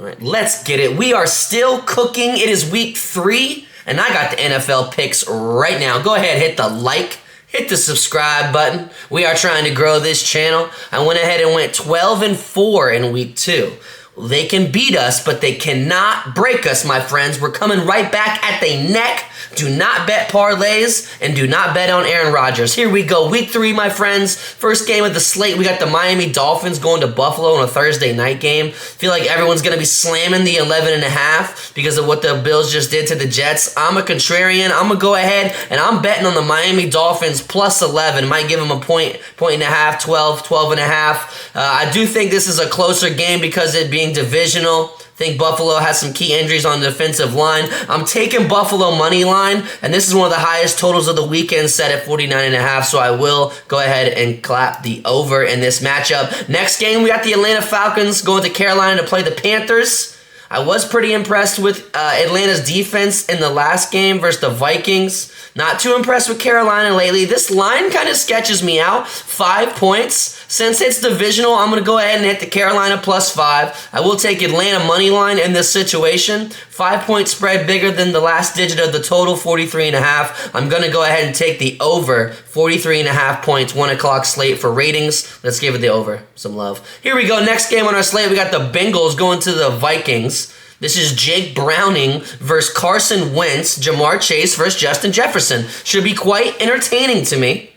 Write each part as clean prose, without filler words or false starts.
All right, let's get it. We are still cooking. It is week 3, and I got the NFL picks right now. Go ahead, hit the like, hit the subscribe button. We are trying to grow this channel. I went ahead and went 12-4 in week 2. They can beat us, but they cannot break us, my friends. We're coming right back at the neck. Do not bet parlays and do not bet on Aaron Rodgers. Here we go. Week 3, my friends. First game of the slate. We got the Miami Dolphins going to Buffalo in a Thursday night game. Feel like everyone's going to be slamming the 11.5 because of what the Bills just did to the Jets. I'm a contrarian. I'm going to go ahead and I'm betting on the Miami Dolphins plus 11. Might give them a point and a half, 12.5. I do think this is a closer game because it being divisional. I think Buffalo has some key injuries on the defensive line. I'm taking Buffalo money line, and this is one of the highest totals of the weekend, set at 49.5, so I will go ahead and clap the over in this matchup. Next game, we got the Atlanta Falcons going to Carolina to play the Panthers. I was pretty impressed with Atlanta's defense in the last game versus the Vikings. Not too impressed with Carolina lately. This line kind of sketches me out. 5 points. Since it's divisional, I'm going to go ahead and hit the Carolina plus 5. I will take Atlanta money line in this situation. 5-point spread bigger than the last digit of the total, 43.5. I'm going to go ahead and take the over, 43.5 points, 1 o'clock slate for ratings. Let's give it the over. Some love. Here we go. Next game on our slate, we got the Bengals going to the Vikings. This is Jake Browning versus Carson Wentz, Jamar Chase versus Justin Jefferson. Should be quite entertaining to me.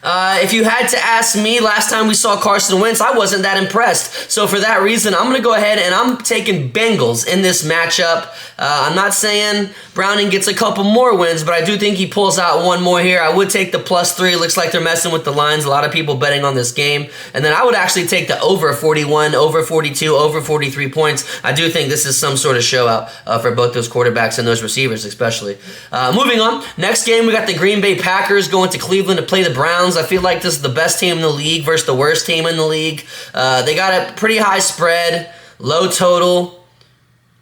If you had to ask me, last time we saw Carson Wentz, I wasn't that impressed. So for that reason, I'm going to go ahead and I'm taking Bengals in this matchup. I'm not saying Browning gets a couple more wins, but I do think he pulls out one more here. I would take the plus 3. Looks like they're messing with the lines. A lot of people betting on this game. And then I would actually take the over 41, over 42, over 43 points. I do think this is some sort of show out for both those quarterbacks and those receivers especially. Moving on. Next game, we got the Green Bay Packers going to Cleveland to play the Browns. I feel like this is the best team in the league versus the worst team in the league. They got a pretty high spread, low total.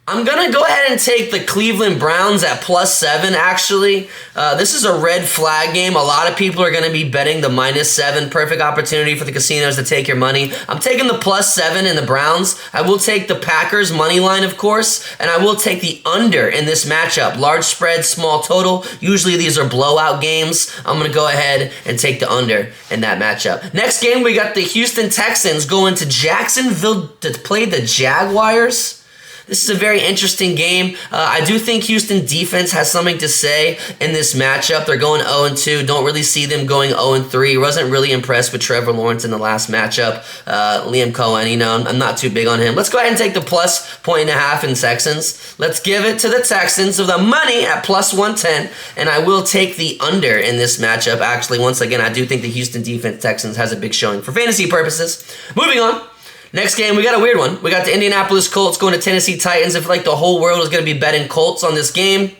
I'm going to go ahead and take the Cleveland Browns at plus 7, actually. This is a red flag game. A lot of people are going to be betting the minus 7. Perfect opportunity for the casinos to take your money. I'm taking the plus 7 in the Browns. I will take the Packers money line, of course, and I will take the under in this matchup. Large spread, small total. Usually these are blowout games. I'm going to go ahead and take the under in that matchup. Next game, we got the Houston Texans going to Jacksonville to play the Jaguars. This is a very interesting game. I do think Houston defense has something to say in this matchup. They're going 0-2. Don't really see them going 0-3. Wasn't really impressed with Trevor Lawrence in the last matchup. Liam Cohen, I'm not too big on him. Let's go ahead and take the plus 1.5 in Texans. Let's give it to the Texans of the money at plus 110. And I will take the under in this matchup. Actually, once again, I do think the Houston defense Texans has a big showing for fantasy purposes. Moving on. Next game, we got a weird one. We got the Indianapolis Colts going to Tennessee Titans. I feel like the whole world is going to be betting Colts on this game.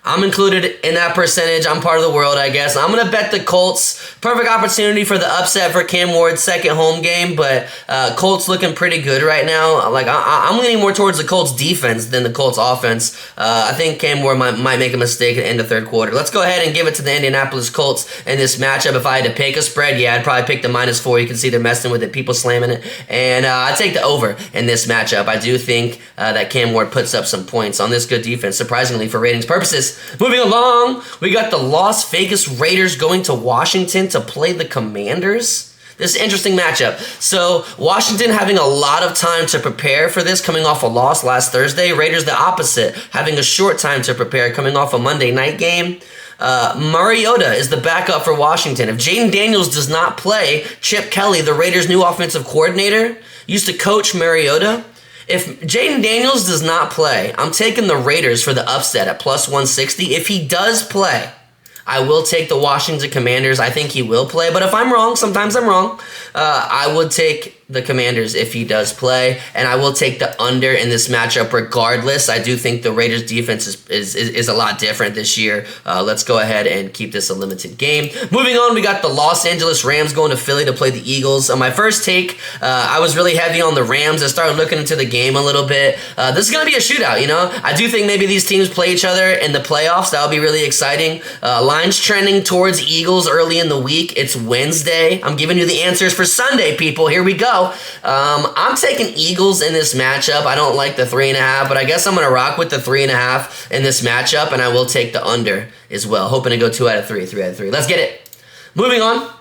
I'm included in that percentage. I'm part of the world, I guess. I'm going to bet the Colts. Perfect opportunity for the upset for Cam Ward's second home game, but Colts looking pretty good right now. Like I'm leaning more towards the Colts defense than the Colts offense. I think Cam Ward might make a mistake at the end of third quarter. Let's go ahead and give it to the Indianapolis Colts in this matchup. If I had to pick a spread, yeah, I'd probably pick the minus 4. You can see they're messing with it, people slamming it. And I take the over in this matchup. I do think that Cam Ward puts up some points on this good defense, surprisingly, for ratings purposes. Moving along, we got the Las Vegas Raiders going to Washington to play the Commanders. This is an interesting matchup. So Washington having a lot of time to prepare for this, coming off a loss last Thursday. Raiders the opposite, having a short time to prepare, coming off a Monday night game. Mariota is the backup for Washington. If Jaden Daniels does not play, Chip Kelly, the Raiders' new offensive coordinator, used to coach Mariota. If Jaden Daniels does not play, I'm taking the Raiders for the upset at plus 160. If he does play, I will take the Washington Commanders. I think he will play, but if I'm wrong, sometimes I'm wrong, I would take the Commanders if he does play, and I will take the under in this matchup regardless. I do think the Raiders defense is a lot different this year. Let's go ahead and keep this a limited game. Moving on, we got the Los Angeles Rams going to Philly to play the Eagles. On my first take, I was really heavy on the Rams. I started looking into the game a little bit. This is going to be a shootout, I do think maybe these teams play each other in the playoffs. That would be really exciting. Lines trending towards Eagles early in the week. It's Wednesday. I'm giving you the answers for Sunday, people. Here we go. go. I'm taking Eagles in this matchup. I don't like the 3.5, but I guess I'm going to rock with the 3.5 in this matchup, and I will take the under as well. Hoping to go 2 out of 3, 3 out of 3. Let's get it. Moving on.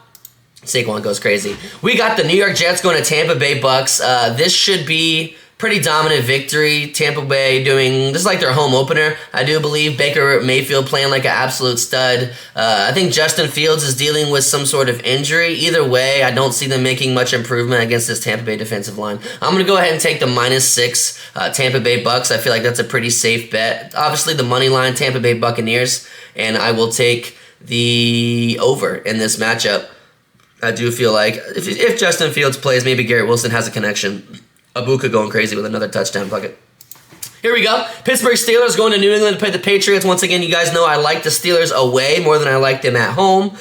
Saquon goes crazy. We got the New York Jets going to Tampa Bay Bucks. This should be pretty dominant victory. Tampa Bay doing, this is like their home opener, I do believe. Baker Mayfield playing like an absolute stud. I think Justin Fields is dealing with some sort of injury. Either way, I don't see them making much improvement against this Tampa Bay defensive line. I'm going to go ahead and take the -6 Tampa Bay Bucks. I feel like that's a pretty safe bet. Obviously, the money line, Tampa Bay Buccaneers, and I will take the over in this matchup. I do feel like if Justin Fields plays, maybe Garrett Wilson has a connection. Abuka going crazy with another touchdown bucket. Here we go. Pittsburgh Steelers going to New England to play the Patriots. Once again, you guys know I like the Steelers away more than I like them at home.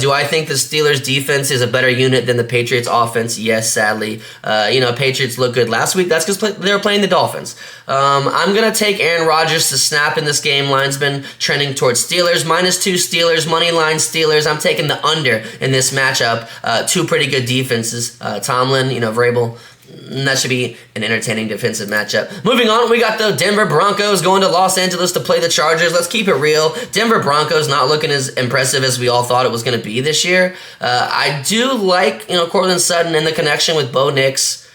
Do I think the Steelers defense is a better unit than the Patriots offense? Yes, sadly. Patriots look good last week. That's because they were playing the Dolphins. I'm going to take Aaron Rodgers to snap in this game. Line's been trending towards Steelers. -2 Steelers, money line Steelers. I'm taking the under in this matchup. Two pretty good defenses. Tomlin, Vrabel. That should be an entertaining defensive matchup. Moving on, we got the Denver Broncos going to Los Angeles to play the Chargers. Let's keep it real. Denver Broncos not looking as impressive as we all thought it was going to be this year. I do like, Cortland Sutton and the connection with Bo Nix.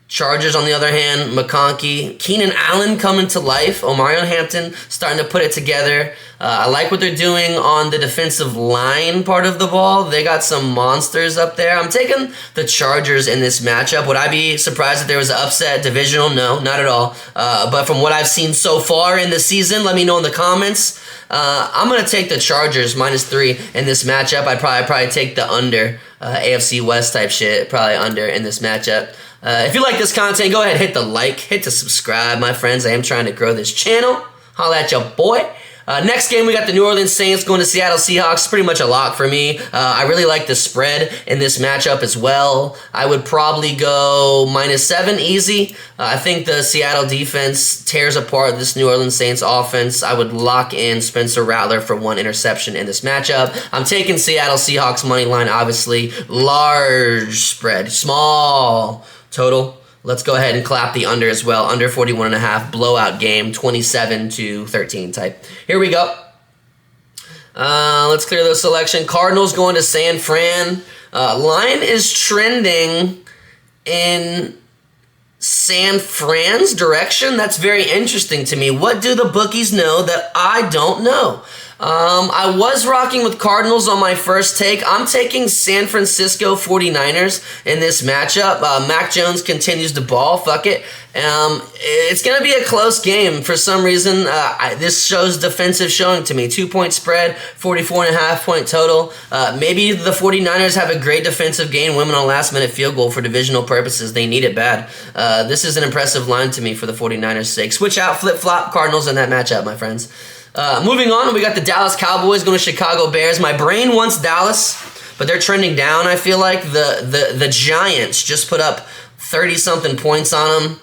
Chargers, on the other hand, McConkey, Keenan Allen coming to life. Omarion Hampton starting to put it together. I like what they're doing on the defensive line part of the ball. They got some monsters up there. I'm taking the Chargers in this matchup. Would I be surprised if there was an upset divisional? No, not at all. But from what I've seen so far in the season, let me know in the comments. I'm going to take the Chargers -3 in this matchup. I'd probably take the under. AFC West type shit, probably under in this matchup. If you like this content, go ahead, hit the like, hit the subscribe, my friends. I am trying to grow this channel. Holla at your boy. Next game, we got the New Orleans Saints going to Seattle Seahawks. Pretty much a lock for me. I really like the spread in this matchup as well. I would probably go -7 easy. I think the Seattle defense tears apart this New Orleans Saints offense. I would lock in Spencer Rattler for 1 interception in this matchup. I'm taking Seattle Seahawks money line, obviously. Large spread, small total. Let's go ahead and clap the under as well. Under 41.5, blowout game, 27-13 type. Here we go. Let's clear the selection. Cardinals going to San Fran. Line is trending in San Fran's direction. That's very interesting to me. What do the bookies know that I don't know? I was rocking with Cardinals on my first take. I'm taking San Francisco 49ers in this matchup. Mac Jones continues to ball. Fuck it. It's going to be a close game. For some reason, this shows defensive showing to me. 2-point spread, 44.5 point total. Maybe the 49ers have a great defensive game, winning on a last-minute field goal for divisional purposes. They need it bad. This is an impressive line to me for the 49ers' sake. Switch out, flip-flop Cardinals in that matchup, my friends. Moving on, we got the Dallas Cowboys going to Chicago Bears. My brain wants Dallas, but they're trending down. I feel like the Giants just put up 30-something points on them.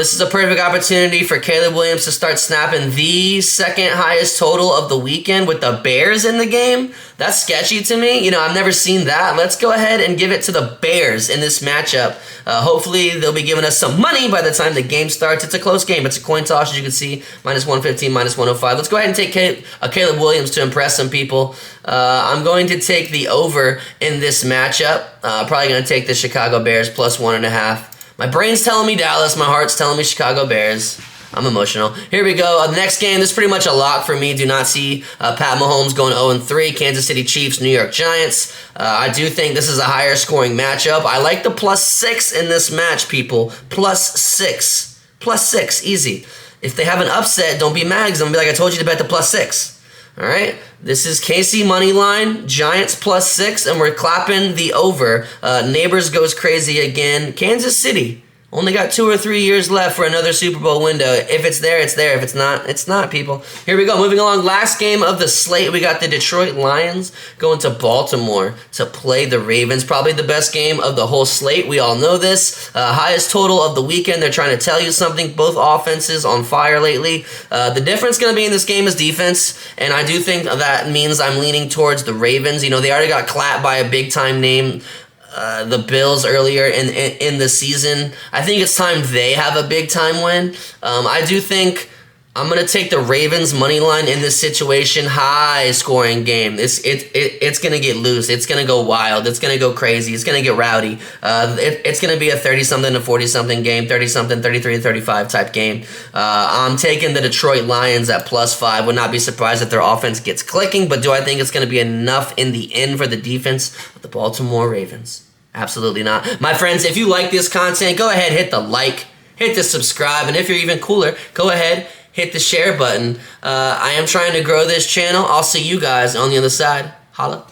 This is a perfect opportunity for Caleb Williams to start snapping the second highest total of the weekend with the Bears in the game. That's sketchy to me. I've never seen that. Let's go ahead and give it to the Bears in this matchup. Hopefully, they'll be giving us some money by the time the game starts. It's a close game. It's a coin toss, as you can see. -115, -105. Let's go ahead and take Caleb Williams to impress some people. I'm going to take the over in this matchup. Probably going to take the Chicago Bears +1.5. My brain's telling me Dallas. My heart's telling me Chicago Bears. I'm emotional. Here we go. Next game, this is pretty much a lock for me. Do not see Pat Mahomes going 0-3. Kansas City Chiefs, New York Giants. I do think this is a higher scoring matchup. I like the +6 in this match, people. +6. +6. Easy. If they have an upset, don't be mad because I'm going to be like, I told you to bet the +6. All right, this is KC money line, Giants +6, and we're clapping the over. Neighbors goes crazy again. Kansas City only got 2 or 3 years left for another Super Bowl window. If it's there, it's there. If it's not, it's not, people. Here we go. Moving along. Last game of the slate, we got the Detroit Lions going to Baltimore to play the Ravens. Probably the best game of the whole slate. We all know this. Highest total of the weekend. They're trying to tell you something. Both offenses on fire lately. The difference going to be in this game is defense, and I do think that means I'm leaning towards the Ravens. They already got clapped by a big-time name. the Bills earlier in the season. I think it's time they have a big time win. I do think I'm gonna take the Ravens money line in this situation. High scoring game. It's gonna get loose. It's gonna go wild. It's gonna go crazy. It's gonna get rowdy. It's gonna be a 30-something to 40-something game. 30-something, 33-35 type game. I'm taking the Detroit Lions at +5. Would not be surprised if their offense gets clicking, but do I think it's gonna be enough in the end for the defense of the Baltimore Ravens? Absolutely not. My friends, if you like this content, go ahead, hit the like, hit the subscribe, and if you're even cooler, go ahead, hit the share button. I am trying to grow this channel. I'll see you guys on the other side. Holla.